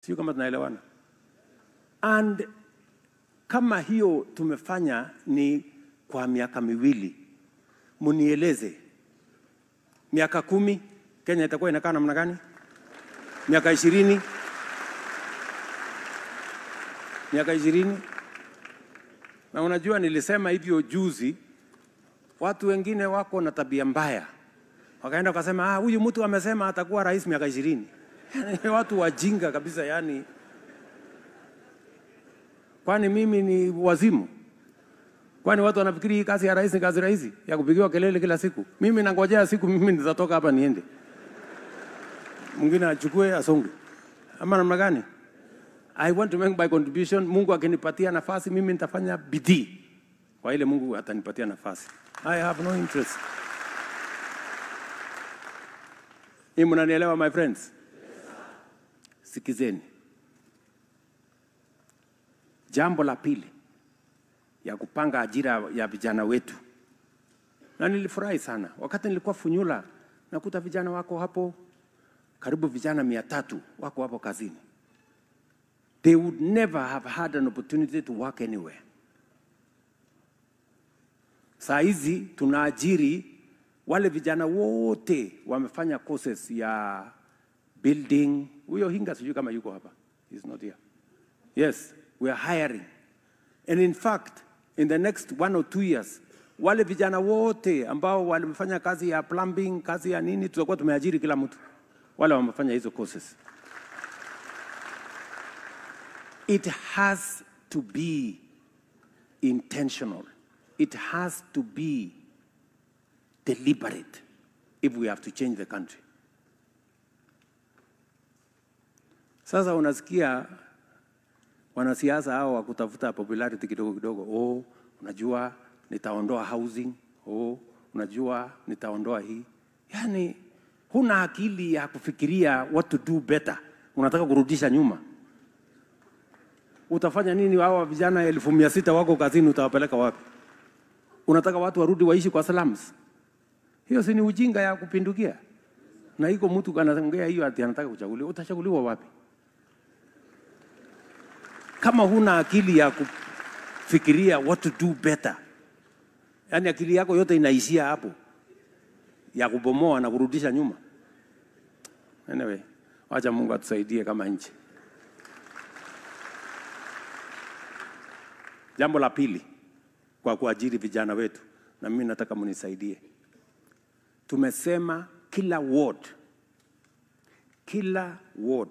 Sio kama tunaelewana. And kama hiyo tumefanya ni kwa miaka miwili, munieleze miaka 10 Kenya itakuwa inakaa namna gani? Miaka 20? Miaka 20? Na unajua nilisema hivyo juzi, watu wengine wako na tabia mbaya. Wakaenda wakasema huyu mtu amesema atakuwa rais miaka 20. Watu wajinga kabisa yani. Kwani mimi ni wazimu? Kwani watu wanafikiri hii kazi ya rais ni kazi rahisi ya kupigiwa kelele kila siku? Mimi nangojea siku mimi nitatoka hapa niende. Mwingine achukue asonge. Ama namna gani? I want to make my contribution. Mungu akinipatia nafasi mimi nitafanya bidii kwa ile Mungu atanipatia nafasi. I have no interest. Mnanielewa my friends? Sikizeni. Jambo la pili ya kupanga ajira ya vijana wetu. Na nilifurahi sana. Wakati nilikuwa Funyula nakuta vijana wako hapo, karibu vijana 300 wako hapo kazini. They would never have had an opportunity to work anywhere. Saa hizi tunaajiri wale vijana wote wamefanya courses ya building. Huyo Hinga sijui kama yuko hapa. He's not here. Yes, we are hiring. And in fact, in the next 1 or 2 years, wale vijana wote ambao walimefanya kazi ya plumbing, kazi ya nini, tutakuwa tumeajiri kila mtu. Wale wamefanya hizo courses. It has to be intentional. It has to be deliberate if we have to change the country. Sasa unasikia wanasiasa hao wakutafuta popularity kidogo kidogo. Unajua nitaondoa housing. Unajua nitaondoa hii. Yani huna akili ya kufikiria what to do better. Unataka kurudisha nyuma. Utafanya nini hao vijana 1600 wako kazini, utawapeleka wapi? Unataka watu warudi waishi kwa slums? Hiyo si ni ujinga ya kupindukia? Na iko mtu anaongea hiyo ati anataka kuchaguliwa. Utachaguliwa wapi? Kama huna akili ya kufikiria what to do better. Yani akili yako yote inaishia hapo ya kubomoa na kurudisha nyuma. Anyway, wacha Mungu atusaidie kama nchi. Jambo la pili kwa kuajiri vijana wetu, na mimi nataka mnisaidie. Tumesema kila ward